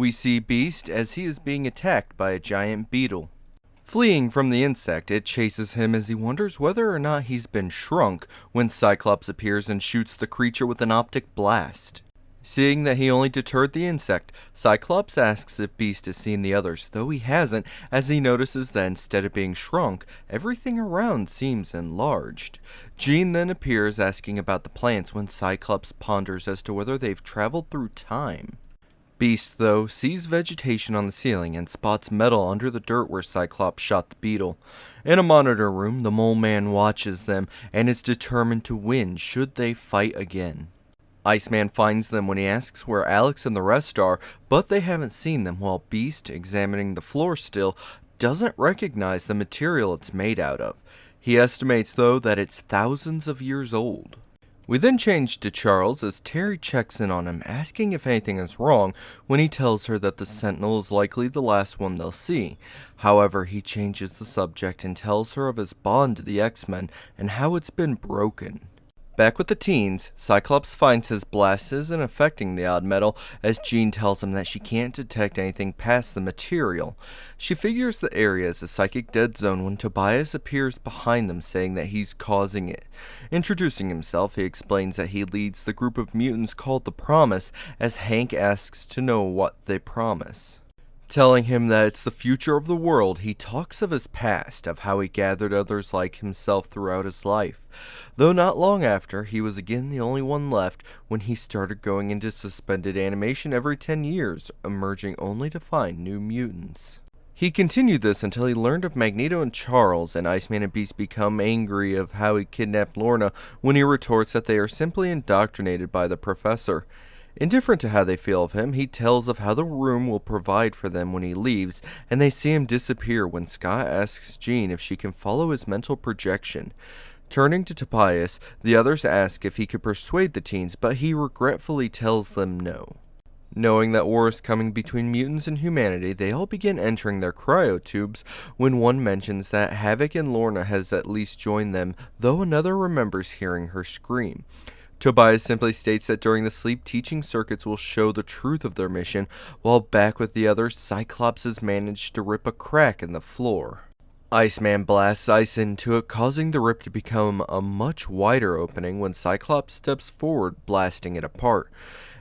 We see Beast as he is being attacked by a giant beetle. Fleeing from the insect, it chases him as he wonders whether or not he's been shrunk when Cyclops appears and shoots the creature with an optic blast. Seeing that he only deterred the insect, Cyclops asks if Beast has seen the others, though he hasn't, as he notices that instead of being shrunk, everything around seems enlarged. Jean then appears asking about the plants when Cyclops ponders as to whether they've traveled through time. Beast, though, sees vegetation on the ceiling and spots metal under the dirt where Cyclops shot the beetle. In a monitor room, the Mole Man watches them and is determined to win should they fight again. Iceman finds them when he asks where Alex and the rest are, but they haven't seen them, while Beast, examining the floor still, doesn't recognize the material it's made out of. He estimates, though, that it's thousands of years old. We then change to Charles as Terry checks in on him, asking if anything is wrong when he tells her that the Sentinel is likely the last one they'll see. However, he changes the subject and tells her of his bond to the X-Men and how it's been broken. Back with the teens, Cyclops finds his blast isn't affecting the odd metal, as Jean tells him that she can't detect anything past the material. She figures the area is a psychic dead zone when Tobias appears behind them, saying that he's causing it. Introducing himself, he explains that he leads the group of mutants called the Promise, as Hank asks to know what they promise. Telling him that it's the future of the world, he talks of his past, of how he gathered others like himself throughout his life. Though not long after, he was again the only one left when he started going into suspended animation every 10 years, emerging only to find new mutants. He continued this until he learned of Magneto and Charles, and Iceman and Beast become angry of how he kidnapped Lorna when he retorts that they are simply indoctrinated by the Professor. Indifferent to how they feel of him, he tells of how the room will provide for them when he leaves, and they see him disappear when Scott asks Jean if she can follow his mental projection. Turning to Tobias, the others ask if he could persuade the teens, but he regretfully tells them no. Knowing that war is coming between mutants and humanity, they all begin entering their cryotubes when one mentions that Havoc and Lorna has at least joined them, though another remembers hearing her scream. Tobias simply states that during the sleep teaching circuits will show the truth of their mission, while back with the others, Cyclops has managed to rip a crack in the floor. Iceman blasts ice into it, causing the rip to become a much wider opening when Cyclops steps forward, blasting it apart.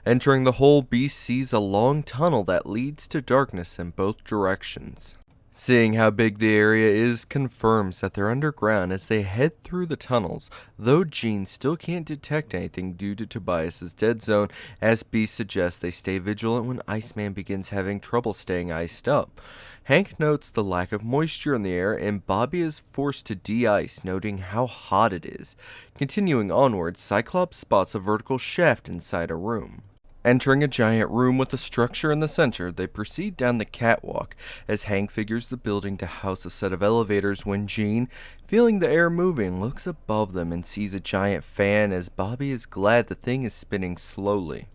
Entering the hole, Beast sees a long tunnel that leads to darkness in both directions. Seeing how big the area is confirms that they're underground as they head through the tunnels, though Jean still can't detect anything due to Tobias's dead zone, as Beast suggests they stay vigilant when Iceman begins having trouble staying iced up. Hank notes the lack of moisture in the air, and Bobby is forced to de-ice, noting how hot it is. Continuing onwards, Cyclops spots a vertical shaft inside a room. Entering a giant room with a structure in the center, they proceed down the catwalk, as Hank figures the building to house a set of elevators when Jean, feeling the air moving, looks above them and sees a giant fan, as Bobby is glad the thing is spinning slowly.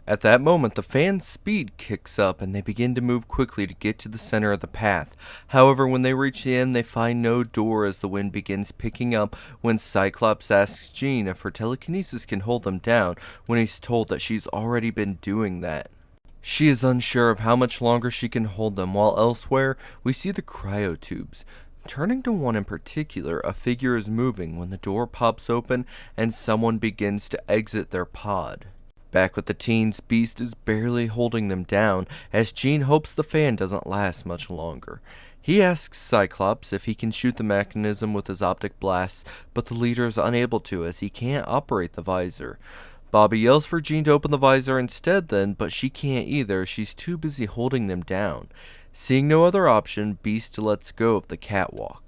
At that moment, the fan's speed kicks up and they begin to move quickly to get to the center of the path. However, when they reach the end, they find no door as the wind begins picking up when Cyclops asks Jean if her telekinesis can hold them down, when he's told that she's already been doing that. She is unsure of how much longer she can hold them, while elsewhere, we see the cryotubes. Turning to one in particular, a figure is moving when the door pops open and someone begins to exit their pod. Back with the teens, Beast is barely holding them down, as Jean hopes the fan doesn't last much longer. He asks Cyclops if he can shoot the mechanism with his optic blasts, but the leader is unable to, as he can't operate the visor. Bobby yells for Jean to open the visor instead then, but she can't either, she's too busy holding them down. Seeing no other option, Beast lets go of the catwalk.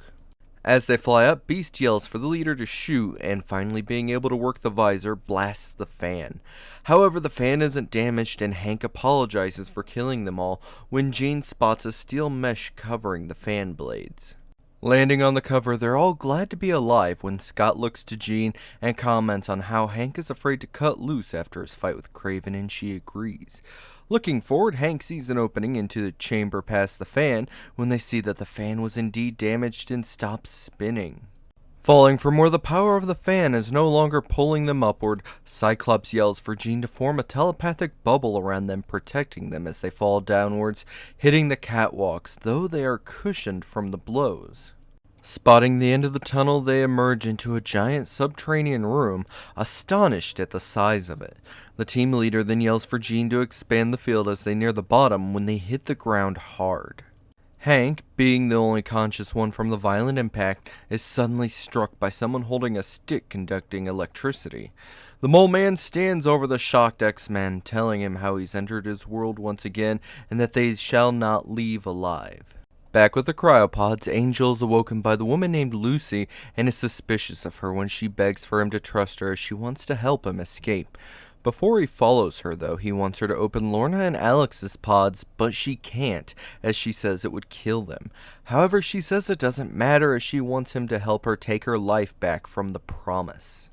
As they fly up, Beast yells for the leader to shoot, and finally being able to work the visor, blasts the fan. However, the fan isn't damaged, and Hank apologizes for killing them all when Jean spots a steel mesh covering the fan blades. Landing on the cover, they're all glad to be alive when Scott looks to Jean and comments on how Hank is afraid to cut loose after his fight with Kraven, and she agrees. Looking forward, Hank sees an opening into the chamber past the fan when they see that the fan was indeed damaged and stops spinning. Falling from where the power of the fan is no longer pulling them upward, Cyclops yells for Jean to form a telepathic bubble around them, protecting them as they fall downwards, hitting the catwalks, though they are cushioned from the blows. Spotting the end of the tunnel, they emerge into a giant subterranean room, astonished at the size of it. The team leader then yells for Jean to expand the field as they near the bottom when they hit the ground hard. Hank, being the only conscious one from the violent impact, is suddenly struck by someone holding a stick conducting electricity. The Mole Man stands over the shocked X-Men, telling him how he's entered his world once again and that they shall not leave alive. Back with the cryopods, Angel is awoken by the woman named Lucy and is suspicious of her when she begs for him to trust her as she wants to help him escape. Before he follows her, though, he wants her to open Lorna and Alex's pods, but she can't, as she says it would kill them. However, she says it doesn't matter as she wants him to help her take her life back from the Promise.